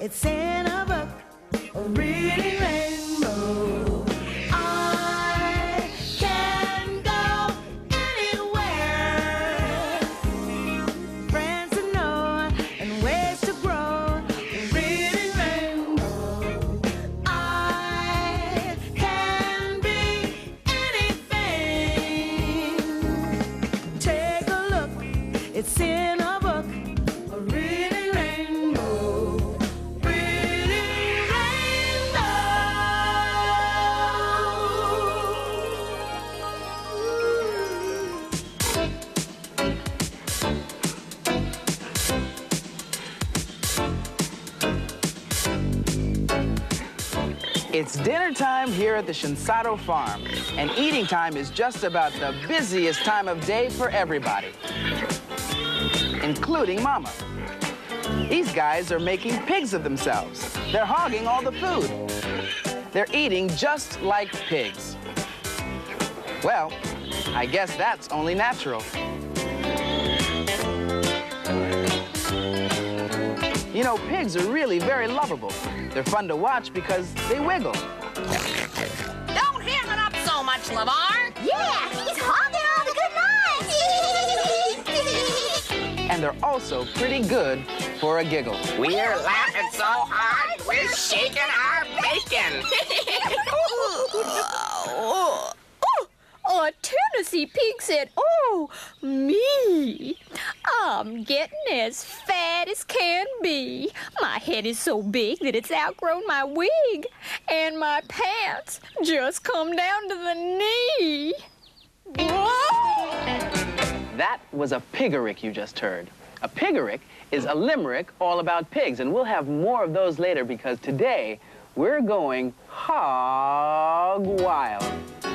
It's in a book, a reading rainbow. I can go anywhere. Friends to know and ways to grow. A reading rainbow. I can be anything. Take a look, it's in a book, a reading rainbow. Reading rainbow. It's dinner time here at the Shinsato farm, and eating time is just about the busiest time of day for everybody, including Mama. These guys are making pigs of themselves. They're hogging all the food. They're eating just like pigs. Well, I guess that's only natural. You know, pigs are really very lovable. They're fun to watch because they wiggle. Don't ham it up so much, LeVar. Yeah, he's hogging all the good lines. And they're also pretty good for a giggle. We're laughing so hard, we're shaking our bacon. A Tennessee pig said, "Oh, me. I'm getting as fat as can be. My head is so big that it's outgrown my wig, and my pants just come down to the knee." That was a pigarick you just heard. A pigarick is a limerick all about pigs, and we'll have more of those later because today we're going hog wild.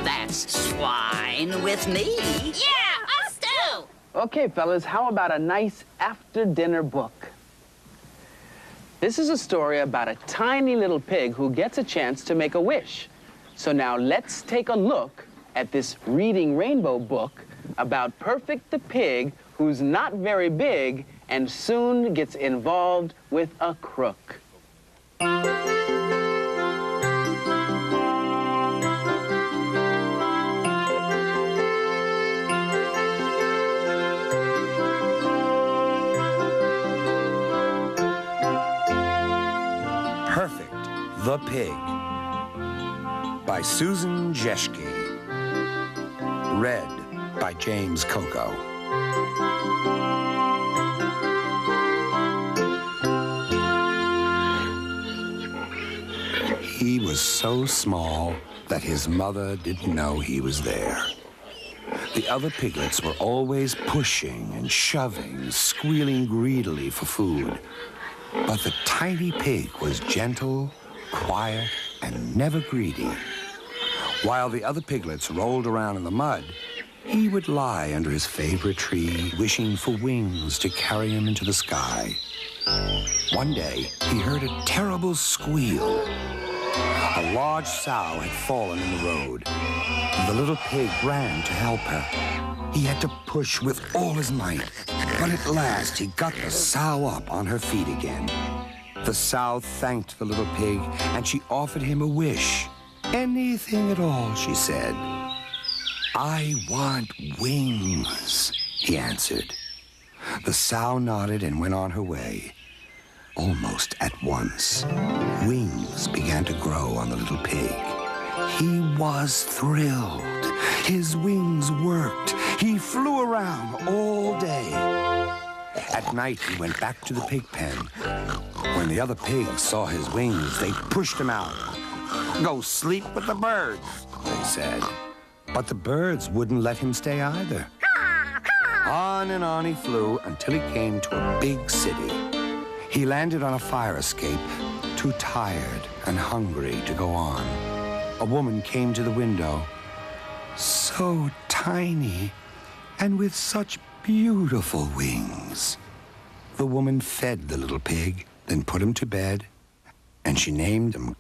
That's swine with me. Yeah, us too. Okay, fellas, how about a nice after-dinner book? This is a story about a tiny little pig who gets a chance to make a wish. So now let's take a look at this Reading Rainbow book about Perfect the pig who's not very big and soon gets involved with a crook. Perfect the Pig by Susan Jeschke. Read by James Coco. He was so small that his mother didn't know he was there. The other piglets were always pushing and shoving, squealing greedily for food. But the tiny pig was gentle, quiet, and never greedy. While the other piglets rolled around in the mud, he would lie under his favorite tree, wishing for wings to carry him into the sky. One day, he heard a terrible squeal. A large sow had fallen in the road. The little pig ran to help her. He had to push with all his might, but at last he got the sow up on her feet again. The sow thanked the little pig, and she offered him a wish. Anything at all, she said. "I want wings," he answered. The sow nodded and went on her way. Almost at once, wings began to grow on the little pig. He was thrilled. His wings worked. He flew around all day. At night, he went back to the pig pen. When the other pigs saw his wings, they pushed him out. "Go sleep with the birds," they said. But the birds wouldn't let him stay either. On and on he flew until he came to a big city. He landed on a fire escape, too tired and hungry to go on. A woman came to the window, so tiny and with such beautiful wings. The woman fed the little pig, then put him to bed, and she named him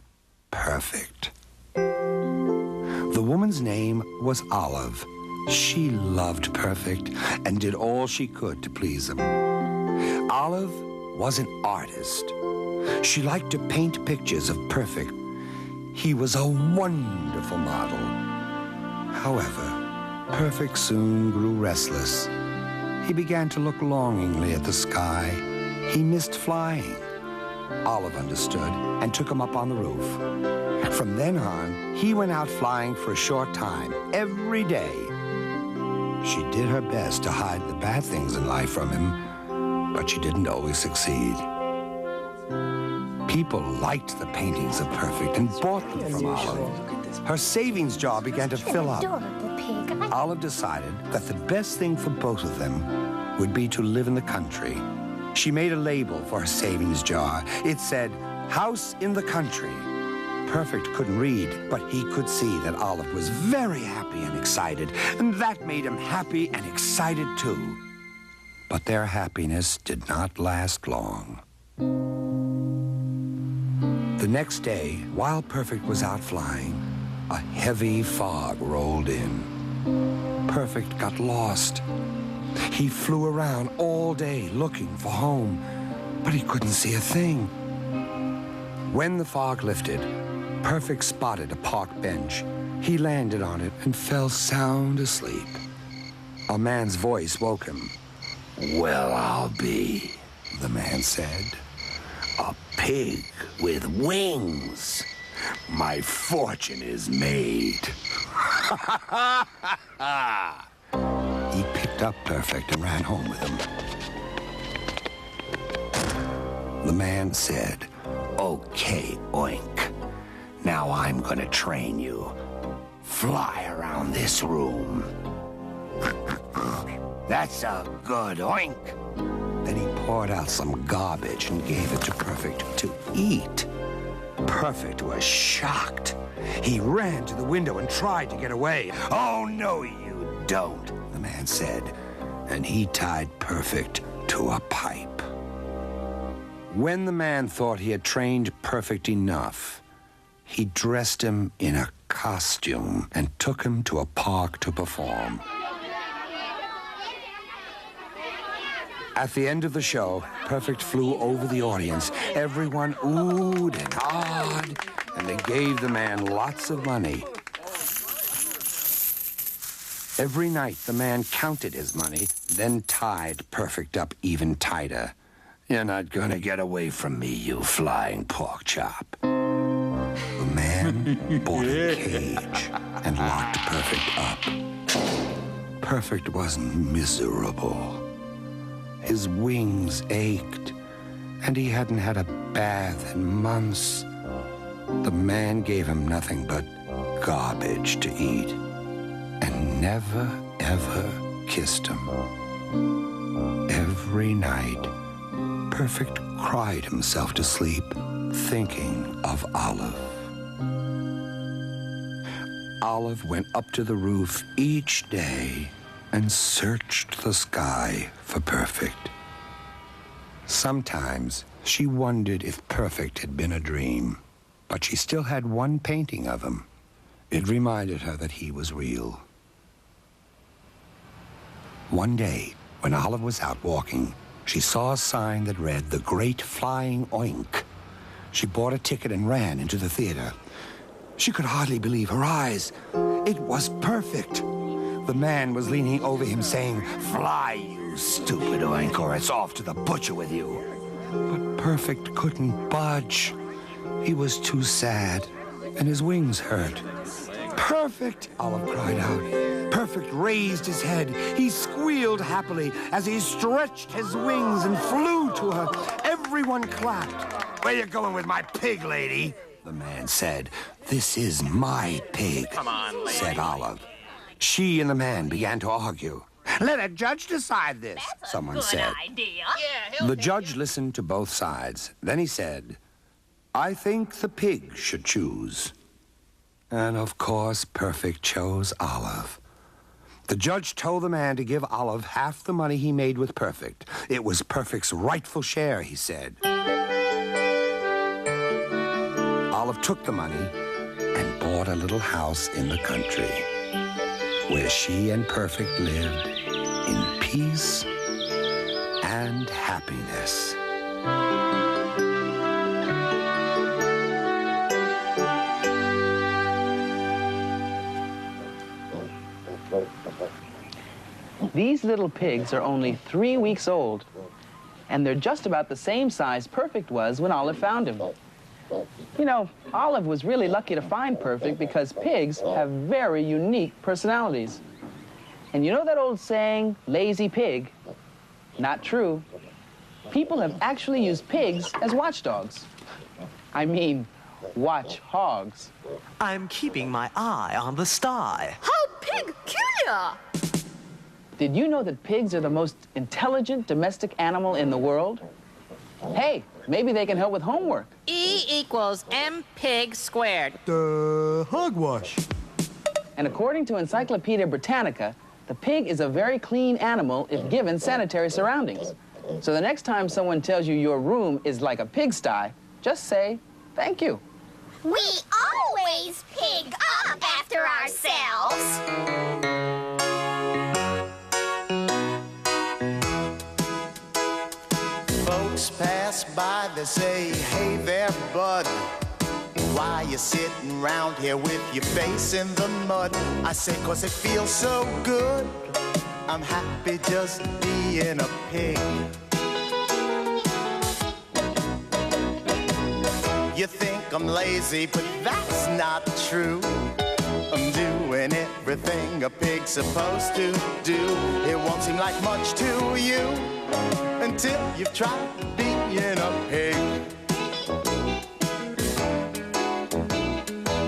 Perfect. The woman's name was Olive. She loved Perfect and did all she could to please him. Olive was an artist. She liked to paint pictures of Perfect. He was a wonderful model. However, Perfect soon grew restless. He began to look longingly at the sky. He missed flying. Olive understood and took him up on the roof. From then on, he went out flying for a short time, every day. She did her best to hide the bad things in life from him, but she didn't always succeed. People liked the paintings of Perfect and bought them from Olive. Her savings jar began to fill up. Adorable pig. Olive decided that the best thing for both of them would be to live in the country. She made a label for her savings jar. It said, "House in the Country." Perfect couldn't read, but he could see that Olive was very happy and excited, and that made him happy and excited too. But their happiness did not last long. The next day, while Perfect was out flying, a heavy fog rolled in. Perfect got lost. He flew around all day looking for home, but he couldn't see a thing. When the fog lifted, Perfect spotted a park bench. He landed on it and fell sound asleep. A man's voice woke him. "Well, I'll be," the man said. "A pig with wings. My fortune is made." He picked up Perfect and ran home with him. The man said, "Okay, Oink. Now I'm gonna train you. Fly around this room." "That's a good Oink." Then he poured out some garbage and gave it to Perfect to eat. Perfect was shocked. He ran to the window and tried to get away. "Oh, no, you don't," the man said, and he tied Perfect to a pipe. When the man thought he had trained Perfect enough, he dressed him in a costume and took him to a park to perform. At the end of the show, Perfect flew over the audience. Everyone oohed and awed, and they gave the man lots of money. Every night, the man counted his money, then tied Perfect up even tighter. "You're not gonna get away from me, you flying pork chop." The man bought a cage and locked Perfect up. Perfect was miserable. His wings ached, and he hadn't had a bath in months. The man gave him nothing but garbage to eat, and never, ever kissed him. Every night, Perfect cried himself to sleep, thinking of Olive. Olive went up to the roof each day and searched the sky for Perfect. Sometimes she wondered if Perfect had been a dream, but she still had one painting of him. It reminded her that he was real. One day, when Olive was out walking, she saw a sign that read, "The Great Flying Oink." She bought a ticket and ran into the theater. She could hardly believe her eyes. It was Perfect. The man was leaning over him saying, "Fly, you stupid Oink, or it's off to the butcher with you." But Perfect couldn't budge. He was too sad, and his wings hurt. "Perfect!" Olive cried out. Perfect raised his head. He squealed happily as he stretched his wings and flew to her. Everyone clapped. "Where you going with my pig, lady?" the man said. "This is my pig," said Olive. She and the man began to argue. "Let a judge decide this," someone said. Idea. The judge listened to both sides. Then he said, "I think the pig should choose." And of course, Perfect chose Olive. The judge told the man to give Olive half the money he made with Perfect. It was Perfect's rightful share, he said. Olive took the money and bought a little house in the country, where she and Perfect lived in peace and happiness. These little pigs are only 3 weeks old, and they're just about the same size Perfect was when Olive found him. You know, Olive was really lucky to find Perfect because pigs have very unique personalities. And you know that old saying, lazy pig? Not true. People have actually used pigs as watchdogs. I mean, watch hogs. I'm keeping my eye on the sty. How peculiar! Did you know that pigs are the most intelligent domestic animal in the world? Hey, maybe they can help with homework. E equals M pig squared. Hogwash. And according to Encyclopedia Britannica, the pig is a very clean animal if given sanitary surroundings. So the next time someone tells you your room is like a pigsty, just say, thank you. We always pig up after ourselves. Folks pass by, they say, hey there, bud. Why you sitting round here with your face in the mud? I say, 'cause it feels so good. I'm happy just being a pig. You think I'm lazy, but that's not true. I'm doing everything a pig's supposed to do. It won't seem like much to you until you've tried being a pig.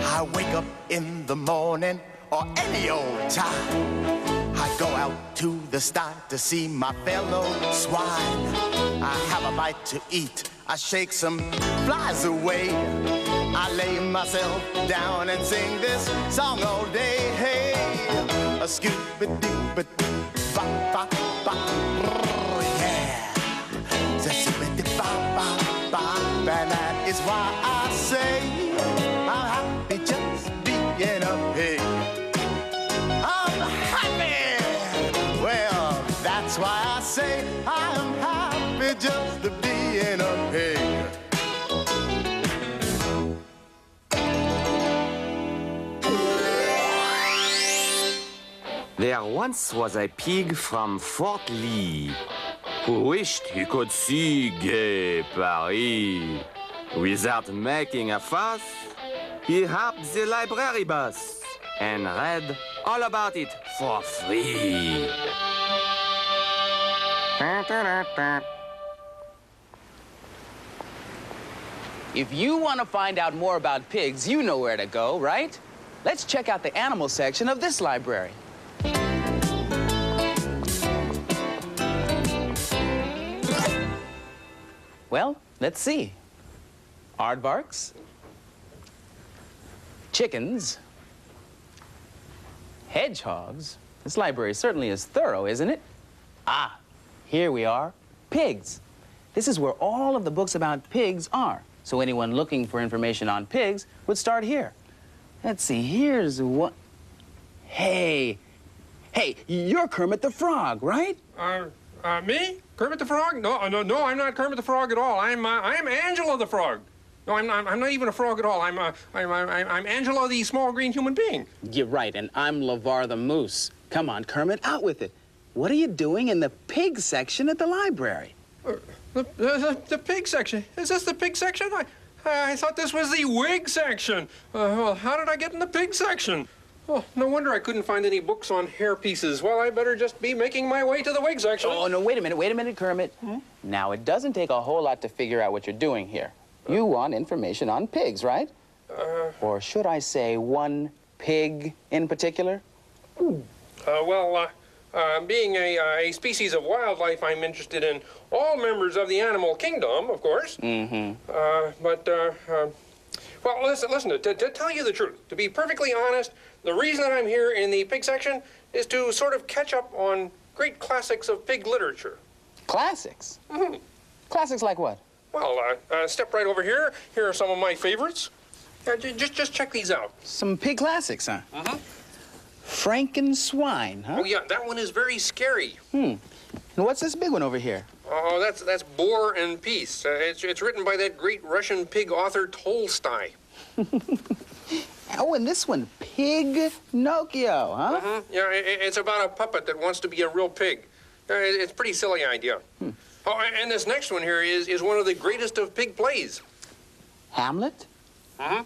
I wake up in the morning or any old time. I go out to the sty to see my fellow swine. I have a bite to eat, I shake some flies away. I lay myself down and sing this song all day. Hey, a scoop-a-doop-a-doo-ba-ba-ba, yeah. Za-scoop-a-doo-ba-ba-ba, and that is why I say I'm happy just being a pig. I'm happy. Well, that's why I say I'm happy just being a pig. There once was a pig from Fort Lee who wished he could see gay Paris. Without making a fuss, he hopped the library bus and read all about it for free. If you want to find out more about pigs, you know where to go, right? Let's check out the animal section of this library. Well, let's see. Aardvarks, chickens, hedgehogs. This library certainly is thorough, isn't it? Ah, here we are, pigs. This is where all of the books about pigs are. So anyone looking for information on pigs would start here. Let's see, here's what... Hey, you're Kermit the Frog, right? Me? Kermit the Frog? No, I'm not Kermit the Frog at all. I'm Angelo the Frog. No, I'm not even a frog at all. I'm Angelo the small green human being. You're right, and I'm LeVar the Moose. Come on, Kermit, out with it. What are you doing in the pig section at the library? The pig section? Is this the pig section? I thought this was the wig section. Well, how did I get in the pig section? Oh, no wonder I couldn't find any books on hair pieces. Well, I better just be making my way to the wig section. Oh, no, wait a minute, Kermit. Now, it doesn't take a whole lot to figure out what you're doing here. You want information on pigs, right? Or should I say one pig in particular? Being a species of wildlife, I'm interested in all members of the animal kingdom, of course. Well, listen, to tell you the truth, to be perfectly honest, the reason that I'm here in the pig section is to sort of catch up on great classics of pig literature. Classics? Classics like what? Well, step right over here. Here are some of my favorites. Just check these out. Some pig classics, huh? Franken Swine, huh? Oh, yeah, that one is very scary. And what's this big one over here? Oh, that's War and Peace. It's written by that great Russian pig author Tolstoy. Oh, and this one, Pig-Nocchio, huh? Mm-hmm. Yeah, it's about a puppet that wants to be a real pig. It's a pretty silly idea. Oh, and this next one here is one of the greatest of pig plays. Hamlet? Mm-hmm.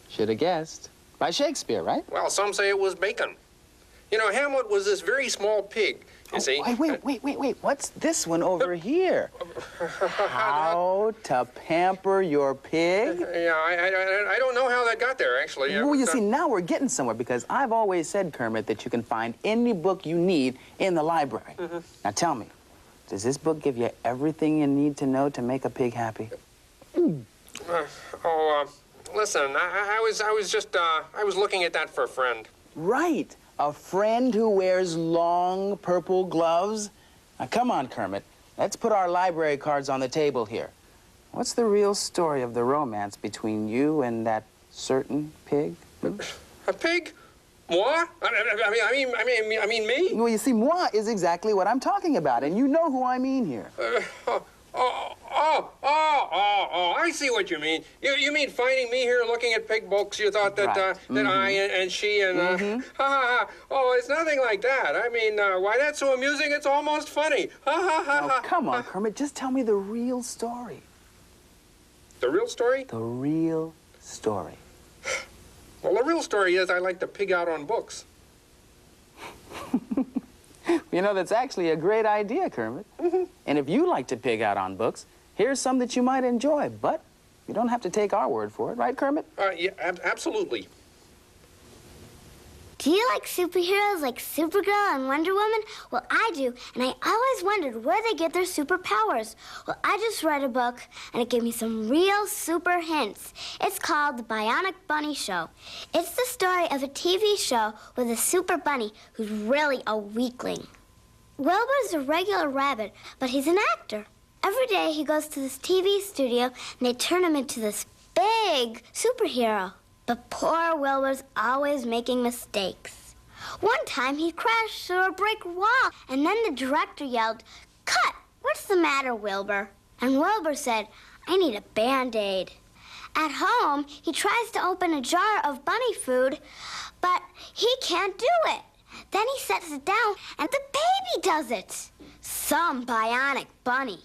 Should have guessed. By Shakespeare, right? Well, some say it was Bacon. You know, Hamlet was this very small pig, you see. Wait. What's this one over here? How to pamper your pig? Yeah, I don't know how that got there, actually. Well, you see, now we're getting somewhere because I've always said, Kermit, that you can find any book you need in the library. Mm-hmm. Now tell me, does this book give you everything you need to know to make a pig happy? Listen, I was looking at that for a friend. Right. A friend who wears long purple gloves? Now, come on, Kermit. Let's put our library cards on the table here. What's the real story of the romance between you and that certain pig? A pig? Moi? I mean me? Well, you see, moi is exactly what I'm talking about, and you know who I mean here. I see what you mean. You mean finding me here looking at pig books? You thought that Right. that I and she and oh, it's nothing like that. I mean, why, that's so amusing, it's almost funny. Oh, come on, Kermit. Just tell me the real story. The real story? The real story. Well, the real story is I like to pig out on books. You know, that's actually a great idea, Kermit. And if you like to pig out on books, here's some that you might enjoy, but you don't have to take our word for it, right, Kermit? Yeah, absolutely. Do you like superheroes like Supergirl and Wonder Woman? Well, I do, and I always wondered where they get their superpowers. Well, I just read a book, and it gave me some real super hints. It's called The Bionic Bunny Show. It's the story of a TV show with a super bunny who's really a weakling. Wilbur's a regular rabbit, but he's an actor. Every day he goes to this TV studio, and they turn him into this big superhero. But poor Wilbur's always making mistakes. One time he crashed through a brick wall, and then the director yelled, "Cut! What's the matter, Wilbur?" And Wilbur said, "I need a Band-Aid." At home, he tries to open a jar of bunny food, but he can't do it. Then he sets it down, and the baby does it. Some bionic bunny.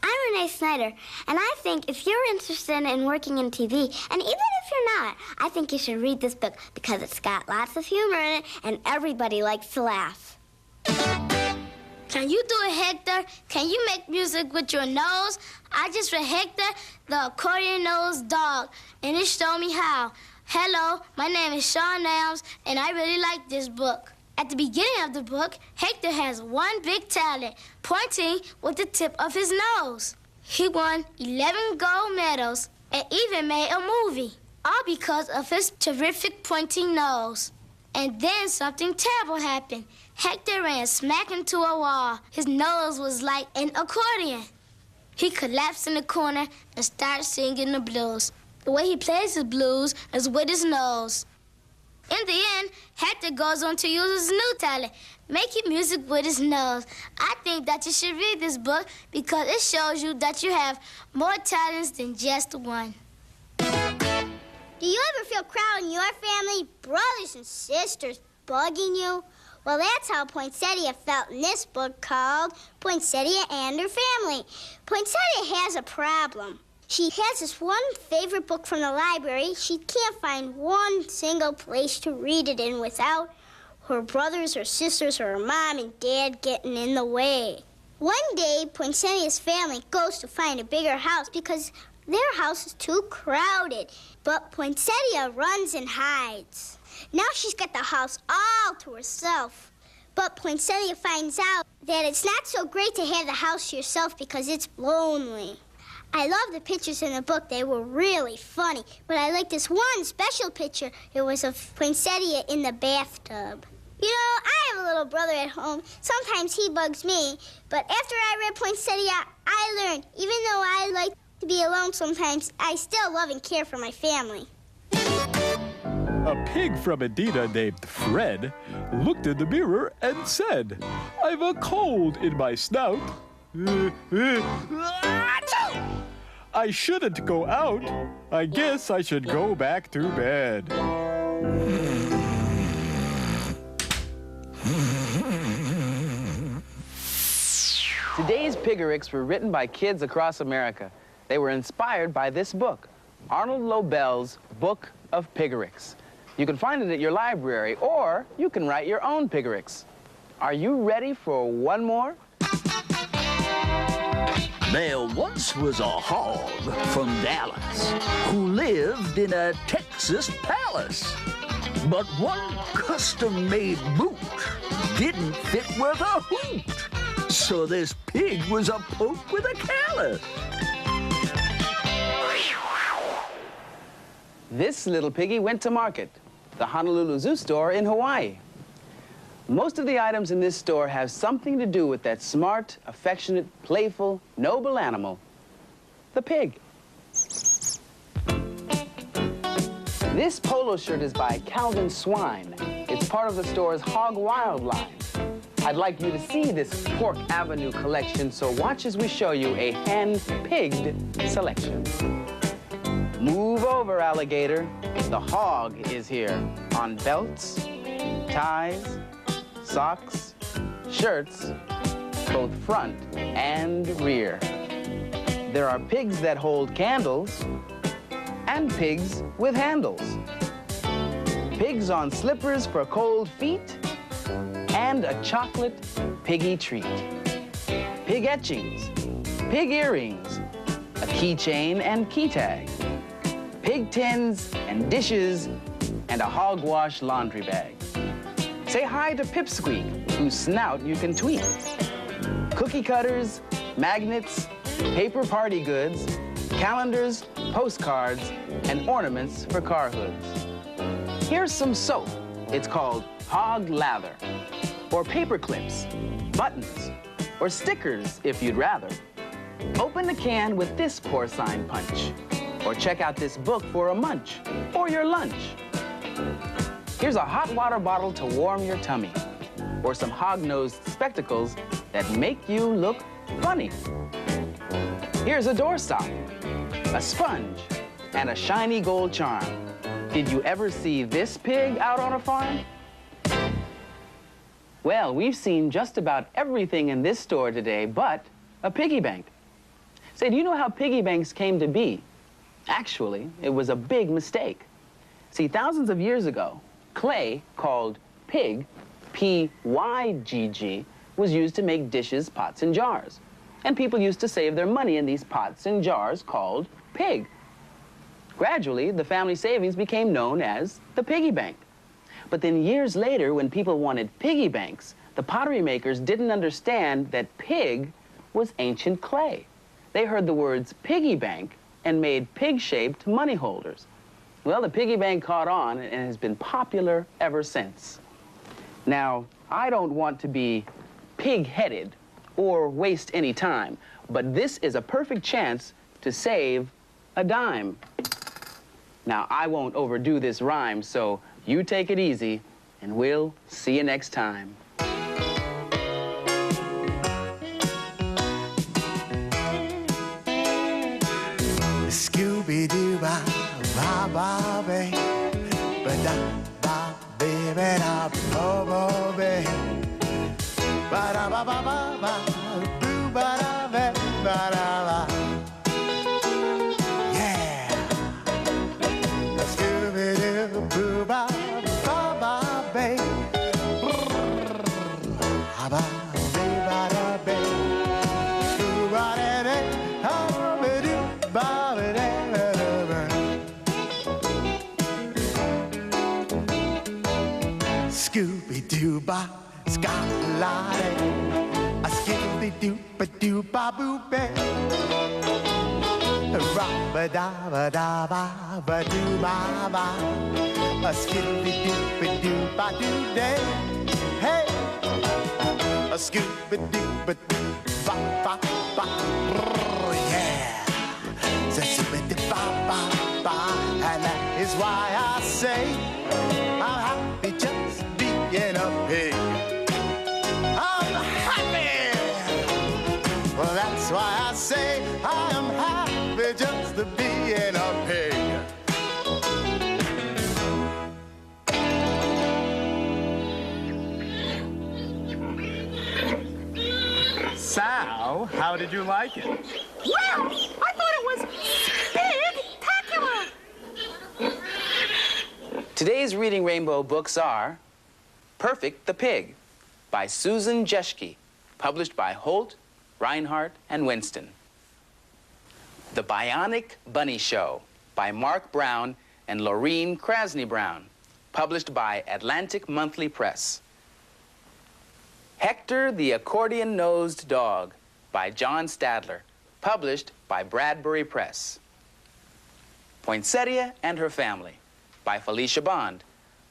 I'm Renee Snyder, and I think if you're interested in working in TV, and even if you're not, I think you should read this book because it's got lots of humor in it, and everybody likes to laugh. Can you do it, Hector? Can you make music with your nose? I just read Hector, the accordion-nosed dog, and it showed me how. Hello, my name is Sean Nams, and I really like this book. At the beginning of the book, Hector has one big talent, pointing with the tip of his nose. He won 11 gold medals and even made a movie, all because of his terrific pointing nose. And then something terrible happened. Hector ran smack into a wall. His nose was like an accordion. He collapsed in the corner and started singing the blues. The way he plays the blues is with his nose. In the end, Hector goes on to use his new talent, making music with his nose. I think that you should read this book because it shows you that you have more talents than just one. Do you ever feel crowd in your family, brothers and sisters bugging you? Well, that's how Poinsettia felt in this book called Poinsettia and Her Family. Poinsettia has a problem. She has this one favorite book from the library. She can't find one single place to read it in without her brothers or sisters or her mom and dad getting in the way. One day, Poinsettia's family goes to find a bigger house because their house is too crowded. But Poinsettia runs and hides. Now she's got the house all to herself. But Poinsettia finds out that it's not so great to have the house to yourself because it's lonely. I love the pictures in the book. They were really funny. But I like this one special picture. It was of Poinsettia in the bathtub. You know, I have a little brother at home. Sometimes he bugs me. But after I read Poinsettia, I learned, even though I like to be alone sometimes, I still love and care for my family. A pig from Edina named Fred looked in the mirror and said, "I've a cold in my snout." I shouldn't go out. I guess I should go back to bed. Today's Piggerics were written by kids across America. They were inspired by this book, Arnold Lobel's Book of Piggerics. You can find it at your library, or you can write your own Piggerics. Are you ready for one more? There once was a hog from Dallas who lived in a Texas palace. But one custom-made boot didn't fit worth a hoot. So this pig was a poke with a callus. This little piggy went to market, the Honolulu Zoo store in Hawaii. Most of the items in this store have something to do with that smart, affectionate, playful, noble animal, the pig. This polo shirt is by Calvin Swine. It's part of the store's Hog Wild line. I'd like you to see this Pork Avenue collection, so watch as we show you a hand-pigged selection. Move over, alligator. The hog is here on belts, ties, socks, shirts, both front and rear. There are pigs that hold candles and pigs with handles. Pigs on slippers for cold feet and a chocolate piggy treat. Pig etchings, pig earrings, a keychain and key tag, pig tins and dishes, and a hogwash laundry bag. Say hi to Pipsqueak, whose snout you can tweak. Cookie cutters, magnets, paper party goods, calendars, postcards, and ornaments for car hoods. Here's some soap. It's called Hog Lather, or paper clips, buttons, or stickers if you'd rather. Open the can with this porcine punch, or check out this book for a munch, or your lunch. Here's a hot water bottle to warm your tummy, or some hog-nosed spectacles that make you look funny. Here's a doorstop, a sponge, and a shiny gold charm. Did you ever see this pig out on a farm? Well, we've seen just about everything in this store today but a piggy bank. Say, do you know how piggy banks came to be? Actually, it was a big mistake. See, thousands of years ago, clay called pig, P-Y-G-G, was used to make dishes, pots, and jars. And people used to save their money in these pots and jars called pig. Gradually, the family savings became known as the piggy bank. But then years later, when people wanted piggy banks, the pottery makers didn't understand that pig was ancient clay. They heard the words piggy bank and made pig-shaped money holders. Well, the piggy bank caught on and has been popular ever since. Now, I don't want to be pig-headed or waste any time, but this is a perfect chance to save a dime. Now, I won't overdo this rhyme, so you take it easy, and we'll see you next time. Scooby-Doo-ba, ba-ba-ba, ba-da-ba, baby-da, ba-ba-ba, ba-da-ba-ba-ba, boo-ba-da-ba, ba-da-ba. Yeah! Scooby-Doo, ba, ba, ba, ba, ba, ba, Scooby-Doo-ba, Scotland, a Scooby-Doo-ba-Doo-ba-boo-ba, Rabba-dabba-dabba-ba-doo-ba-ba, a Scooby-Doo-ba-doo-ba-doo-day, hey, a Scooby-Doo-ba-doo-ba-ba-ba, yeah, it's a Scooby-Doo-ba-ba-ba, and that is why I say I'm happy just being a pig. I'm happy. How did you like it? Well, I thought it was spectacular. Today's Reading Rainbow books are Perfect the Pig by Susan Jeschke, published by Holt, Reinhardt, and Winston. The Bionic Bunny Show by Mark Brown and Laureen Krasny Brown, published by Atlantic Monthly Press. Hector the Accordion-Nosed Dog by John Stadler, published by Bradbury Press. Poinsettia and Her Family by Felicia Bond,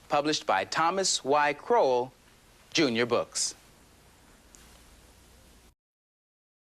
published by Thomas Y. Crowell, Junior Books.